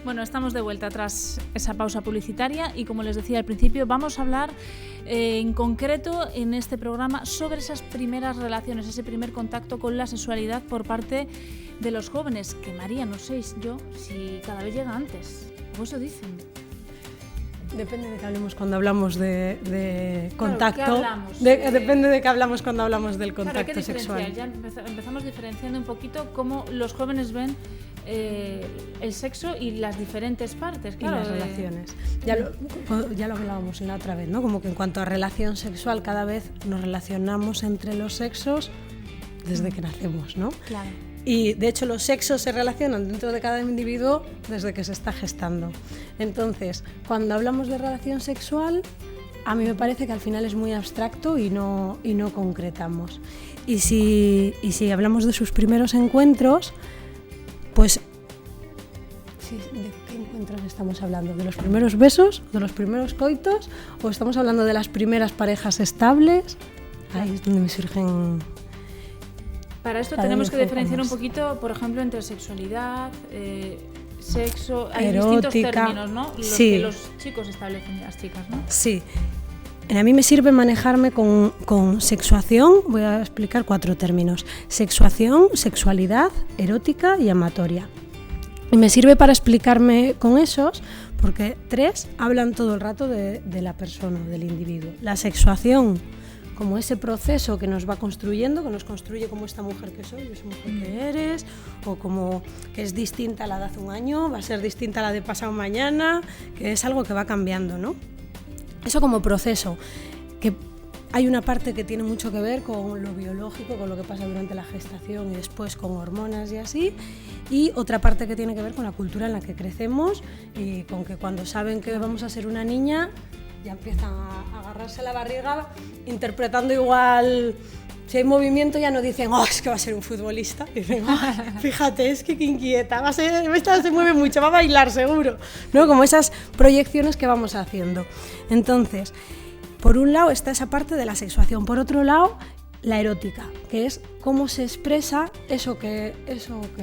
Bueno, estamos de vuelta tras esa pausa publicitaria y, como les decía al principio, vamos a hablar en concreto en este programa sobre esas primeras relaciones, ese primer contacto con la sexualidad por parte de los jóvenes, que María, no sé yo si cada vez llega antes, o eso dicen. Depende de qué hablemos cuando hablamos de contacto. Claro, ¿qué hablamos? Depende de qué hablamos cuando hablamos del contacto claro, sexual. Ya empezamos diferenciando un poquito cómo los jóvenes ven el sexo y las diferentes partes, claro, y las relaciones. Ya lo hablábamos la otra vez, ¿no? Como que en cuanto a relación sexual, cada vez nos relacionamos entre los sexos desde que nacemos, ¿no? Claro. Y de hecho los sexos se relacionan dentro de cada individuo desde que se está gestando. Entonces, cuando hablamos de relación sexual, a mí me parece que al final es muy abstracto y no concretamos. Y si hablamos de sus primeros encuentros, pues ¿de qué encuentros estamos hablando? ¿De los primeros besos? ¿De los primeros coitos? ¿O estamos hablando de las primeras parejas estables? Ahí es donde me surgen... Para esto tenemos que diferenciar un poquito, por ejemplo, entre sexualidad, sexo... Hay erótica, distintos términos, ¿no? Los sí. que los chicos establecen, las chicas, ¿no? Sí. A mí me sirve manejarme con sexuación, voy a explicar 4 términos. Sexuación, sexualidad, erótica y amatoria. Y me sirve para explicarme con esos, porque 3 hablan todo el rato de la persona, del individuo. La sexuación, como ese proceso que nos va construyendo, que nos construye como esta mujer que soy, esa mujer que eres, o como que es distinta a la de hace un año, va a ser distinta a la de pasado mañana, que es algo que va cambiando, ¿no? Eso como proceso, que hay una parte que tiene mucho que ver con lo biológico, con lo que pasa durante la gestación y después con hormonas y así, y otra parte que tiene que ver con la cultura en la que crecemos y con que cuando saben que vamos a ser una niña ya empiezan a agarrarse a la barriga interpretando igual. Si hay movimiento ya no dicen, es que va a ser un futbolista. Dicen, fíjate, es que qué inquieta, esta se mueve mucho, va a bailar seguro, ¿no? Como esas proyecciones que vamos haciendo. Entonces, por un lado está esa parte de la sexuación, por otro lado, la erótica, que es cómo se expresa eso que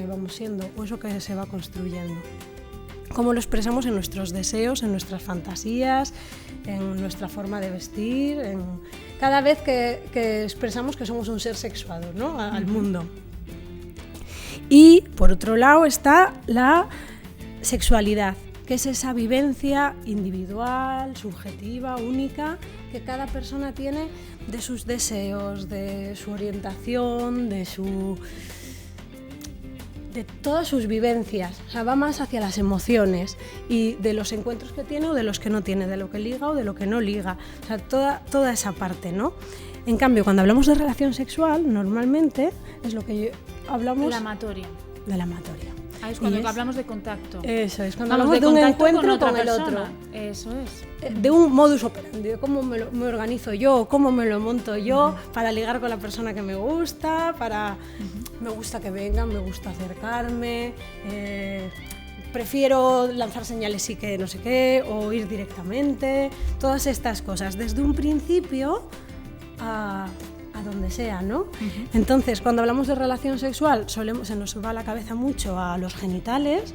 vamos siendo o eso que se va construyendo. Cómo lo expresamos en nuestros deseos, en nuestras fantasías, en nuestra forma de vestir, cada vez que expresamos que somos un ser sexuado, ¿no? Al mundo. Y por otro lado está la sexualidad, que es esa vivencia individual, subjetiva, única, que cada persona tiene de sus deseos, de su orientación, de todas sus vivencias, o sea, va más hacia las emociones y de los encuentros que tiene o de los que no tiene, de lo que liga o de lo que no liga, o sea, toda esa parte, ¿no? En cambio, cuando hablamos de relación sexual, normalmente es lo que hablamos... La amatoria. De la amatoria. Ahí es cuando hablamos de contacto. Eso es, cuando hablamos de un encuentro con el otro. Eso es. De un modus operandi, de cómo me organizo yo, cómo me lo monto yo para ligar con la persona que me gusta, me gusta que vengan, me gusta acercarme, prefiero lanzar señales y que no sé qué, o ir directamente, todas estas cosas, desde un principio a donde sea, ¿no? Entonces, cuando hablamos de relación sexual, se nos va la cabeza mucho a los genitales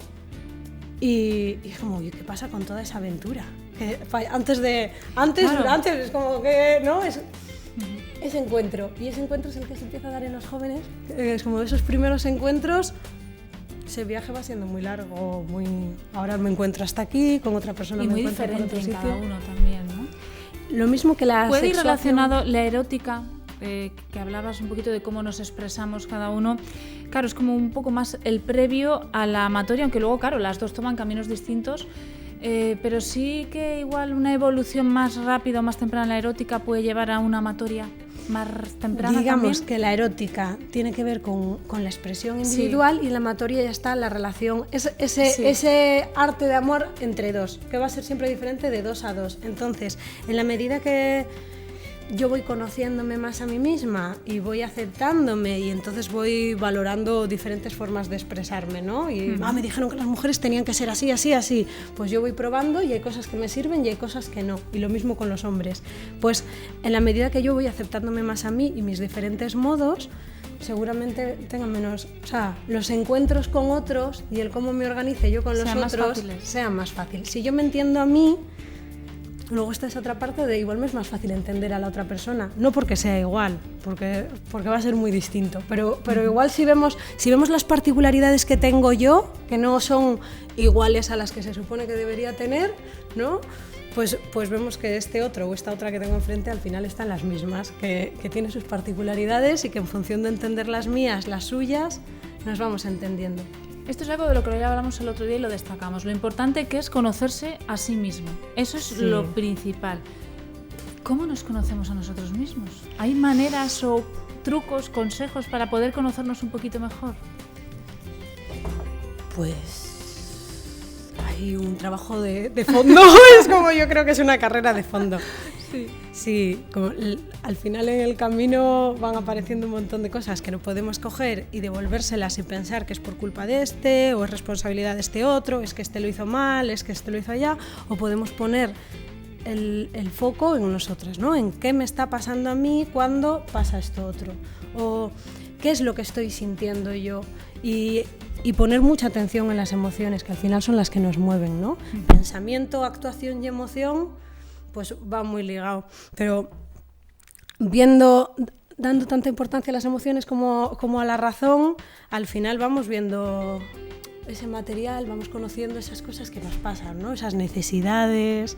y es como, oye, ¿qué pasa con toda esa aventura? Que antes, claro. Durante, es como que, ¿no? Ese encuentro, y ese encuentro es el que se empieza a dar en los jóvenes, es como esos primeros encuentros, ese viaje va siendo muy largo, ahora me encuentro hasta aquí, con otra persona y me muy encuentro diferente en otro en sitio. cada uno también, ¿no? Lo mismo que la ¿Puede ir sexuación... relacionado la erótica, que hablabas un poquito de cómo nos expresamos cada uno? Claro, es como un poco más el previo a la amatoria, aunque luego, claro, las dos toman caminos distintos, pero sí que igual una evolución más rápida o más temprana en la erótica puede llevar a una amatoria más temprana. Digamos también. Que la erótica tiene que ver con la expresión individual, sí. Y en la amatoria ya está la relación, ese arte de amor entre dos, que va a ser siempre diferente de 2 a 2. Entonces, en la medida que yo voy conociéndome más a mí misma y voy aceptándome y entonces voy valorando diferentes formas de expresarme, ¿no? Y me dijeron que las mujeres tenían que ser así, así, así. Pues yo voy probando y hay cosas que me sirven y hay cosas que no. Y lo mismo con los hombres. Pues en la medida que yo voy aceptándome más a mí y mis diferentes modos, seguramente tenga menos, o sea, los encuentros con otros y el cómo me organice yo con los otros sean más fáciles. Si yo me entiendo a mí, luego está esa otra parte de igual me es más fácil entender a la otra persona, no porque sea igual, porque va a ser muy distinto, pero igual si vemos las particularidades que tengo yo, que no son iguales a las que se supone que debería tener, ¿no? Pues vemos que este otro o esta otra que tengo enfrente al final están las mismas, que tiene sus particularidades y que en función de entender las mías, las suyas, nos vamos entendiendo. Esto es algo de lo que ya hablamos el otro día y lo destacamos. Lo importante que es conocerse a sí mismo. Eso es lo principal. ¿Cómo nos conocemos a nosotros mismos? ¿Hay maneras o trucos, consejos para poder conocernos un poquito mejor? Pues hay un trabajo de fondo. Es como yo creo que es una carrera de fondo. Sí, como al final en el camino van apareciendo un montón de cosas que no podemos coger y devolvérselas y pensar que es por culpa de este, o es responsabilidad de este otro, es que este lo hizo mal, es que este lo hizo allá, o podemos poner el foco en nosotras, ¿no? En qué me está pasando a mí cuando pasa esto otro, o qué es lo que estoy sintiendo yo, y poner mucha atención en las emociones, que al final son las que nos mueven, ¿no? Pensamiento, actuación y emoción, pues va muy ligado, pero dando tanta importancia a las emociones como a la razón, al final vamos viendo ese material, vamos conociendo esas cosas que nos pasan, ¿no? Esas necesidades,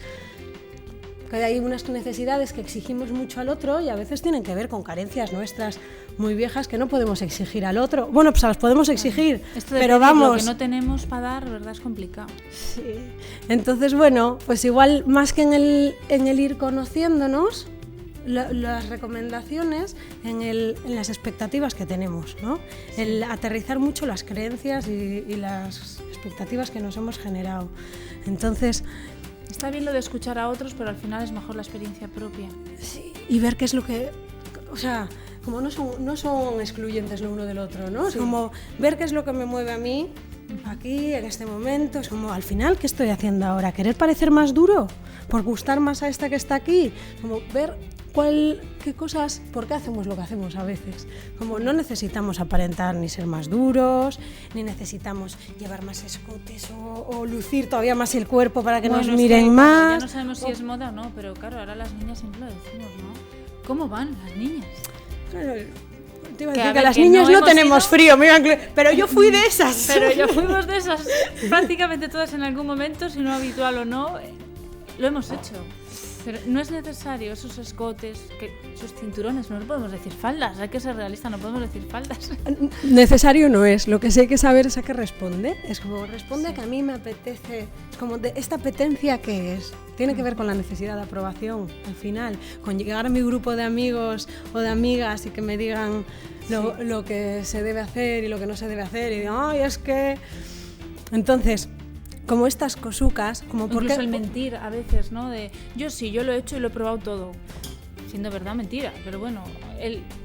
que hay unas necesidades que exigimos mucho al otro y a veces tienen que ver con carencias nuestras muy viejas que no podemos exigir al otro. Bueno, pues las podemos exigir, esto de pero vamos... Lo que no tenemos para dar, ¿verdad? Es complicado. Sí. Entonces, bueno, pues igual más que en el ir conociéndonos, las recomendaciones en las expectativas que tenemos, ¿no? Sí. El aterrizar mucho las creencias y las expectativas que nos hemos generado. Entonces... Está bien lo de escuchar a otros, pero al final es mejor la experiencia propia. Sí, y ver qué es lo que... O sea, como no son excluyentes lo uno del otro, ¿no? Sí. Es como ver qué es lo que me mueve a mí aquí, en este momento. Es como, al final, ¿qué estoy haciendo ahora? ¿Querer parecer más duro? ¿Por gustar más a esta que está aquí? Como ver qué cosas, por qué hacemos lo que hacemos a veces. Como no necesitamos aparentar ni ser más duros, ni necesitamos llevar más escotes o lucir todavía más el cuerpo para que nos miren más. Ya no sabemos si es moda o no, pero claro, ahora las niñas siempre lo decimos, ¿no? ¿Cómo van las niñas? Claro, te iba a decir que las niñas no tenemos frío, pero yo fui de esas. Pero yo fuimos de esas, prácticamente todas en algún momento, si no habitual o no, lo hemos hecho. Pero no es necesario esos escotes, esos cinturones, no podemos decir faldas, hay que ser realistas, no podemos decir faldas. Necesario no es, lo que sí hay que saber es a qué responde. Es como responde a que a mí me apetece, es como de esta apetencia que es. Tiene que ver con la necesidad de aprobación, al final, con llegar a mi grupo de amigos o de amigas y que me digan lo que se debe hacer y lo que no se debe hacer y digo, ay, es que... Entonces... Como estas cosucas, como porque... Incluso el mentir a veces, ¿no? De yo lo he hecho y lo he probado todo. Siendo verdad, mentira. Pero bueno,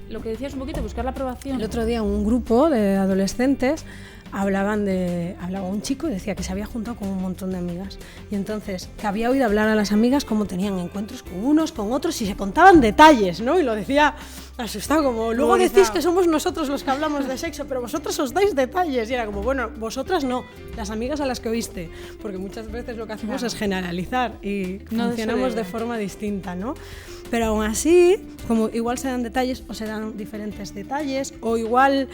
lo que decías un poquito, buscar la aprobación. El otro día un grupo de adolescentes hablaba un chico y decía que se había juntado con un montón de amigas. Y entonces, que había oído hablar a las amigas cómo tenían encuentros con unos, con otros y se contaban detalles, ¿no? Y lo decía asustado, como luego decís que somos nosotros los que hablamos de sexo, pero vosotros os dais detalles. Y era como, bueno, vosotras no, las amigas a las que oíste. Porque muchas veces lo que hacemos es generalizar y funcionamos de forma distinta, ¿no? Pero aún así, como igual se dan detalles o se dan diferentes detalles o igual...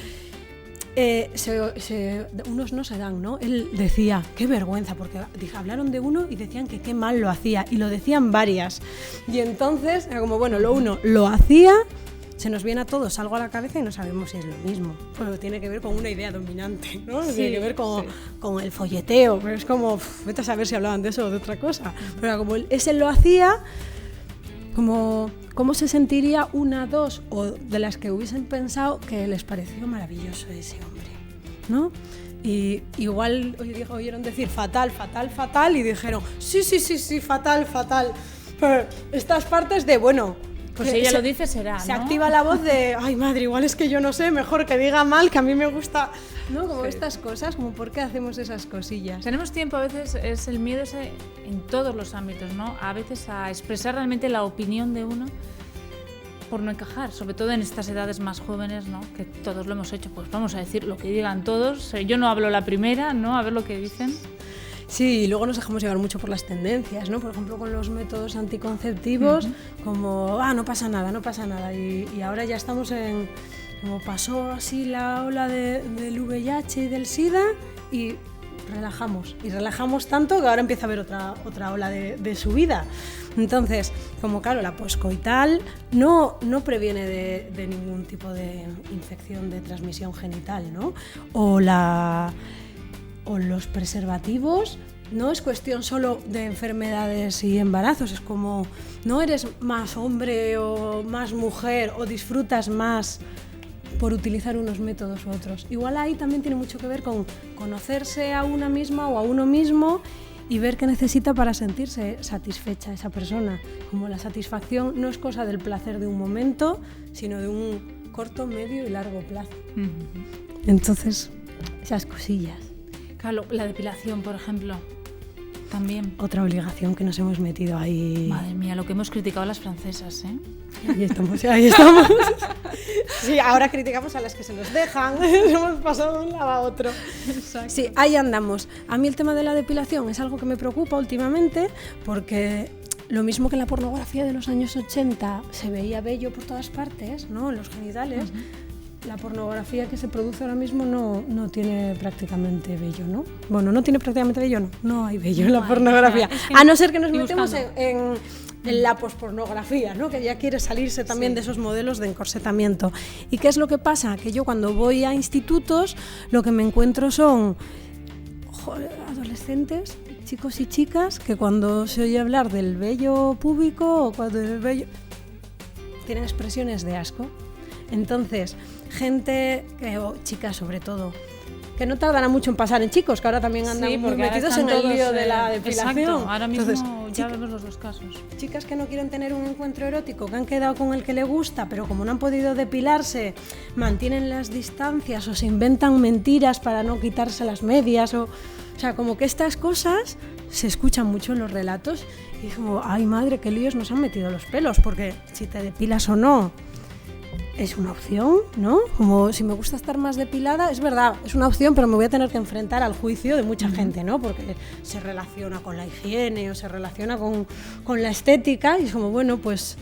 unos no se dan, ¿no? Él decía, qué vergüenza, porque hablaron de uno y decían que qué mal lo hacía, y lo decían varias. Y entonces, era como, bueno, uno lo hacía, se nos viene a todos algo a la cabeza y no sabemos si es lo mismo. Pues tiene que ver con una idea dominante, ¿no? Sí, tiene que ver con el folleteo, pero es como, vete a saber si hablaban de eso o de otra cosa. Pero era como, ese lo hacía, como... ¿Cómo se sentiría una, dos o de las que hubiesen pensado que les pareció maravilloso ese hombre, ¿no? Y igual oyeron decir fatal, fatal, fatal y dijeron sí, fatal, fatal. Pero estas partes de, bueno... Pues si ella lo dice será, Se ¿no? activa la voz de, ay madre, igual es que yo no sé, mejor que diga mal, que a mí me gusta, ¿no? Como estas cosas, como por qué hacemos esas cosillas. Tenemos tiempo, a veces es el miedo ese en todos los ámbitos, ¿no? A veces a expresar realmente la opinión de uno por no encajar, sobre todo en estas edades más jóvenes, ¿no? Que todos lo hemos hecho, pues vamos a decir lo que digan todos. Yo no hablo la primera, ¿no? A ver lo que dicen. Sí, y luego nos dejamos llevar mucho por las tendencias, ¿no? Por ejemplo, con los métodos anticonceptivos, como, no pasa nada, no pasa nada. Y ahora ya estamos en, como pasó así la ola del VIH y del SIDA, y relajamos tanto que ahora empieza a haber otra ola de subida. Entonces, como claro, la poscoital no previene de ningún tipo de infección de transmisión genital, ¿no? O los preservativos no es cuestión solo de enfermedades y embarazos, es como no eres más hombre o más mujer o disfrutas más por utilizar unos métodos u otros. Igual ahí también tiene mucho que ver con conocerse a una misma o a uno mismo y ver qué necesita para sentirse satisfecha esa persona. Como la satisfacción no es cosa del placer de un momento, sino de un corto, medio y largo plazo. Entonces, esas cosillas. Claro, la depilación, por ejemplo, también. Otra obligación que nos hemos metido ahí. Madre mía, lo que hemos criticado a las francesas, ¿eh? Ahí estamos. Sí, ahora criticamos a las que se nos dejan. Hemos pasado de un lado a otro. Exacto. Sí, ahí andamos. A mí el tema de la depilación es algo que me preocupa últimamente porque lo mismo que en la pornografía de los años 80 se veía vello por todas partes, ¿no? En los genitales. La pornografía que se produce ahora mismo no tiene prácticamente vello, ¿no? Bueno, no tiene prácticamente vello, no hay vello en la pornografía. Es que a no ser que nos metemos en la pospornografía, ¿no? Que ya quiere salirse también de esos modelos de encorsetamiento. ¿Y qué es lo que pasa? Que yo cuando voy a institutos lo que me encuentro son adolescentes, chicos y chicas, que cuando se oye hablar del vello púbico o cuando el vello tienen expresiones de asco. Entonces, gente, o chicas sobre todo, que no tardará mucho en pasar en chicos, que ahora también andan muy metidos en el lío de la depilación. Exacto, ahora mismo entonces, ya vemos los dos casos. Chicas que no quieren tener un encuentro erótico, que han quedado con el que le gusta, pero como no han podido depilarse, mantienen las distancias o se inventan mentiras para no quitarse las medias, o sea, como que estas cosas se escuchan mucho en los relatos y es como, ay madre, qué líos nos han metido los pelos, porque si te depilas o no, es una opción, ¿no? Como si me gusta estar más depilada, es verdad, es una opción, pero me voy a tener que enfrentar al juicio de mucha gente, ¿no? Porque se relaciona con la higiene o se relaciona con la estética y es como, bueno, pues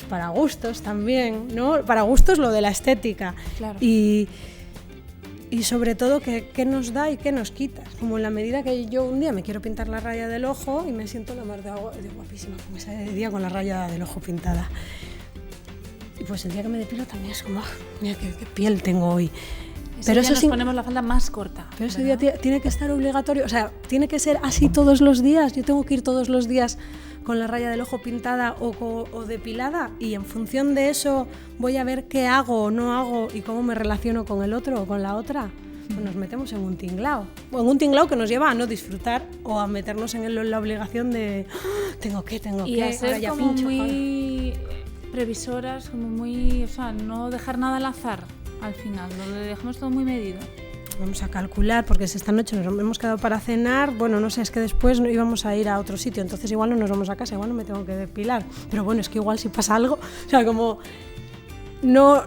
para gustos también, ¿no? Para gustos lo de la estética. Claro. Y sobre todo, ¿qué nos da y qué nos quita? Como en la medida que yo un día me quiero pintar la raya del ojo y me siento la mar de guapísima, como ese día con la raya del ojo pintada. Y pues el día que me depilo también es como, mira qué piel tengo hoy. Pero eso sí, nos ponemos la falda más corta. Pero ese día tiene que estar obligatorio, o sea, tiene que ser así todos los días. Yo tengo que ir todos los días con la raya del ojo pintada o depilada y en función de eso voy a ver qué hago o no hago y cómo me relaciono con el otro o con la otra. Pues nos metemos en un tinglao. O en un tinglao que nos lleva a no disfrutar o a meternos en la obligación de tengo que, y a ser ya como pincho, muy previsoras, como muy, o sea, no dejar nada al azar al final, lo dejamos todo muy medido. Vamos a calcular, porque si esta noche nos hemos quedado para cenar, bueno, no sé, es que después íbamos a ir a otro sitio, entonces igual no nos vamos a casa, igual no me tengo que depilar, pero bueno, es que igual si pasa algo, o sea, como no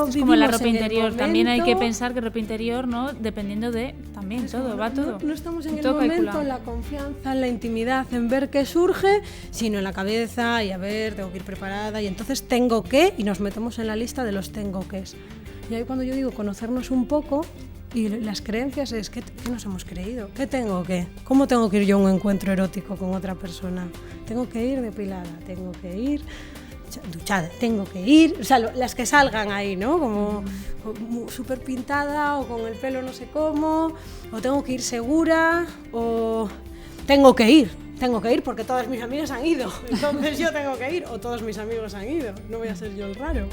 es como la ropa interior, también hay que pensar que ropa interior, ¿no? Dependiendo de, también todo, va todo. No estamos en el momento, en la confianza, en la intimidad, en ver qué surge, sino en la cabeza y a ver, tengo que ir preparada y entonces tengo que, y nos metemos en la lista de los tengo qués. Y ahí cuando yo digo conocernos un poco, y las creencias es, ¿qué nos hemos creído? ¿Qué tengo que? ¿Cómo tengo que ir yo a un encuentro erótico con otra persona? Tengo que ir depilada, tengo que ir duchada, tengo que ir, o sea, las que salgan ahí, ¿no? Como súper pintada o con el pelo no sé cómo, o tengo que ir segura, o tengo que ir porque todas mis amigas han ido, entonces yo tengo que ir, o todos mis amigos han ido, no voy a ser yo el raro.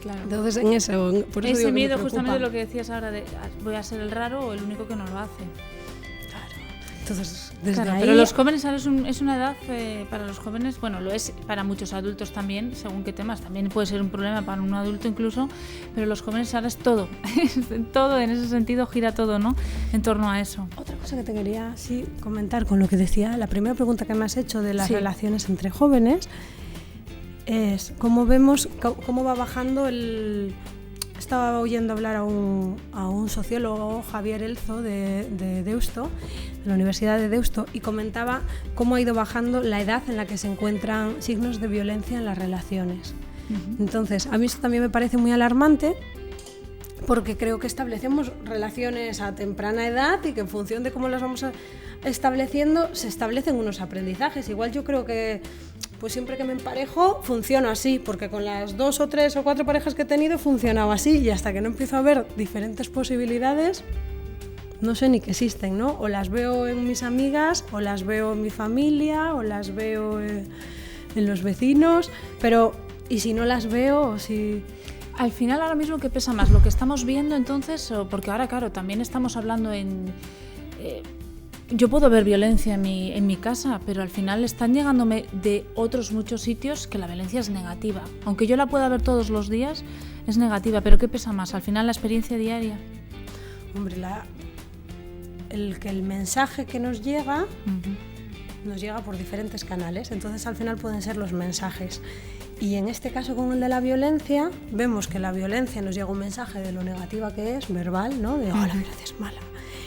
Claro. Entonces en eso, por eso ese miedo justamente lo que decías ahora de voy a ser el raro o el único que no lo hace. Entonces, desde ahí... Pero los jóvenes ahora es una edad para los jóvenes, bueno, lo es para muchos adultos también, según qué temas, también puede ser un problema para un adulto incluso, pero los jóvenes ahora es todo, todo en ese sentido gira todo, ¿no? En torno a eso. Otra cosa que te quería comentar con lo que decía, la primera pregunta que me has hecho de las relaciones entre jóvenes, es cómo vemos cómo va bajando el... Estaba oyendo hablar a un sociólogo, Javier Elzo, de Deusto, de la Universidad de Deusto, y comentaba cómo ha ido bajando la edad en la que se encuentran signos de violencia en las relaciones. Entonces, a mí esto también me parece muy alarmante, porque creo que establecemos relaciones a temprana edad y que en función de cómo las vamos estableciendo, se establecen unos aprendizajes. Igual yo creo que pues siempre que me emparejo funciona así, porque con las 2 o 3 o 4 parejas que he tenido funcionaba así, y hasta que no empiezo a ver diferentes posibilidades, no sé ni que existen, ¿no? O las veo en mis amigas, o las veo en mi familia, o las veo en los vecinos, pero ¿y si no las veo? O si... Al final, ahora mismo, ¿qué pesa más? ¿Lo que estamos viendo entonces? Porque ahora, claro, también estamos hablando en... yo puedo ver violencia en mi casa, pero al final están llegándome de otros muchos sitios que la violencia es negativa. Aunque yo la pueda ver todos los días, es negativa. ¿Pero qué pesa más? Al final, la experiencia diaria. Hombre, el mensaje que nos llega por diferentes canales. Entonces, al final pueden ser los mensajes. Y en este caso, con el de la violencia, vemos que la violencia nos llega un mensaje de lo negativa que es, verbal, ¿no? De, la violencia es mala.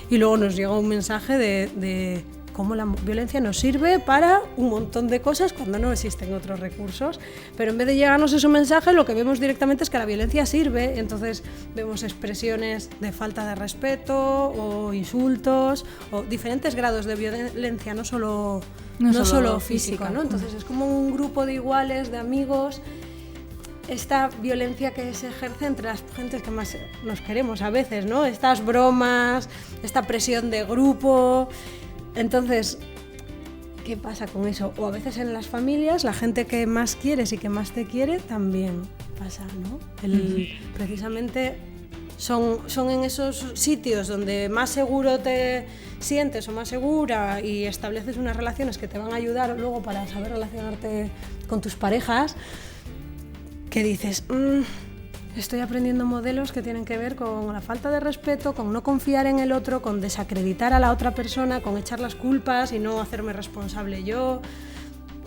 Y luego nos llega un mensaje de cómo la violencia nos sirve para un montón de cosas cuando no existen otros recursos. Pero en vez de llegarnos ese mensaje, lo que vemos directamente es que la violencia sirve. Entonces vemos expresiones de falta de respeto o insultos o diferentes grados de violencia, no solo físico, ¿no? Entonces es como un grupo de iguales, de amigos. Esta violencia que se ejerce entre las gentes que más nos queremos a veces, ¿no? Estas bromas, esta presión de grupo. Entonces, ¿qué pasa con eso? O a veces en las familias, la gente que más quieres y que más te quiere también pasa, ¿no? Precisamente son en esos sitios donde más seguro te sientes o más segura y estableces unas relaciones que te van a ayudar luego para saber relacionarte con tus parejas, que dices, estoy aprendiendo modelos que tienen que ver con la falta de respeto, con no confiar en el otro, con desacreditar a la otra persona, con echar las culpas y no hacerme responsable yo,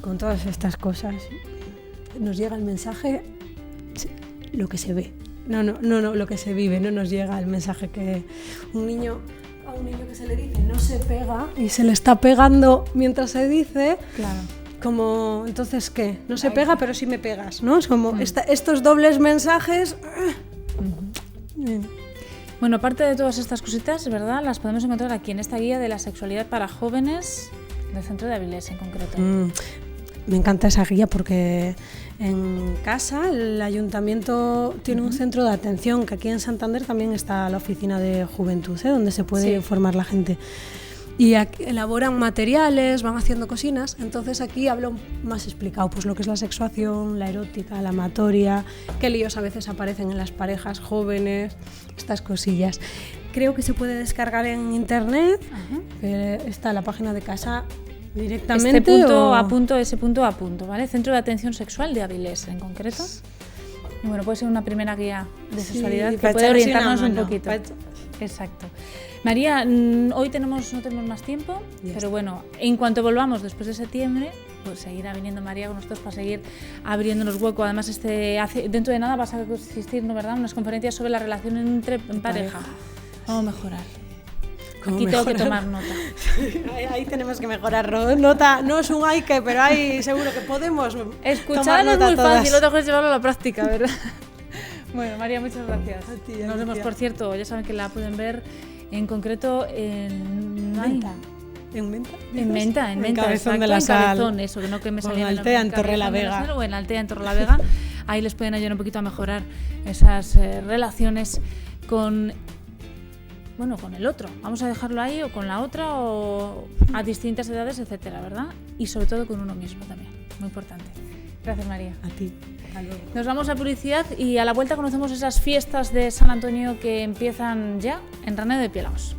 con todas estas cosas. Nos llega el mensaje, lo que se ve, no, lo que se vive, no nos llega el mensaje que a un niño que se le dice no se pega y se le está pegando mientras se dice. Claro. Como, entonces, ¿qué? No se pega, pero sí me pegas, ¿no? Es como estos dobles mensajes. Bueno, aparte de todas estas cositas, ¿verdad? Las podemos encontrar aquí en esta guía de la sexualidad para jóvenes del Centro de Avilés, en concreto. Me encanta esa guía porque en casa el ayuntamiento tiene un centro de atención, que aquí en Santander también está la oficina de juventud, donde se puede informar la gente. Y elaboran materiales, van haciendo cocinas, entonces aquí hablo más explicado, pues lo que es la sexuación, la erótica, la amatoria, qué líos a veces aparecen en las parejas jóvenes, estas cosillas. Creo que se puede descargar en internet, está en la página de casa directamente. Ese punto a punto, ¿vale? Centro de Atención Sexual de Avilés, en concreto. Y bueno, puede ser una primera guía de sexualidad que puede orientarnos un poquito. Exacto. María, hoy no tenemos más tiempo, pero bueno, en cuanto volvamos después de septiembre, pues seguirá viniendo María con nosotros para seguir abriéndonos hueco. Además, dentro de nada vas a asistir, ¿no, verdad?, unas conferencias sobre la relación en pareja. Vamos a mejorar. Aquí tengo que tomar nota. Ahí tenemos que mejorar nota. No es un hay que, pero ahí seguro que podemos. Escuchar es muy fácil, otra cosa es llevarlo a la práctica, ¿verdad? Bueno, María, muchas gracias. A ti, nos vemos, por cierto, ya saben que la pueden ver en concreto en Menta. ¿En Menta? En Cabezón de la Sal. En Cabezón, eso, que no que me salía en Altea, en Torrelavega. O en Altea, en Torrelavega. Ahí les pueden ayudar un poquito a mejorar esas relaciones con el otro. Vamos a dejarlo ahí, o con la otra, o a distintas edades, etcétera, ¿verdad? Y sobre todo con uno mismo también, muy importante. Gracias, María. A ti. Nos vamos a publicidad y a la vuelta conocemos esas fiestas de San Antonio que empiezan ya en Ranero de Piélagos.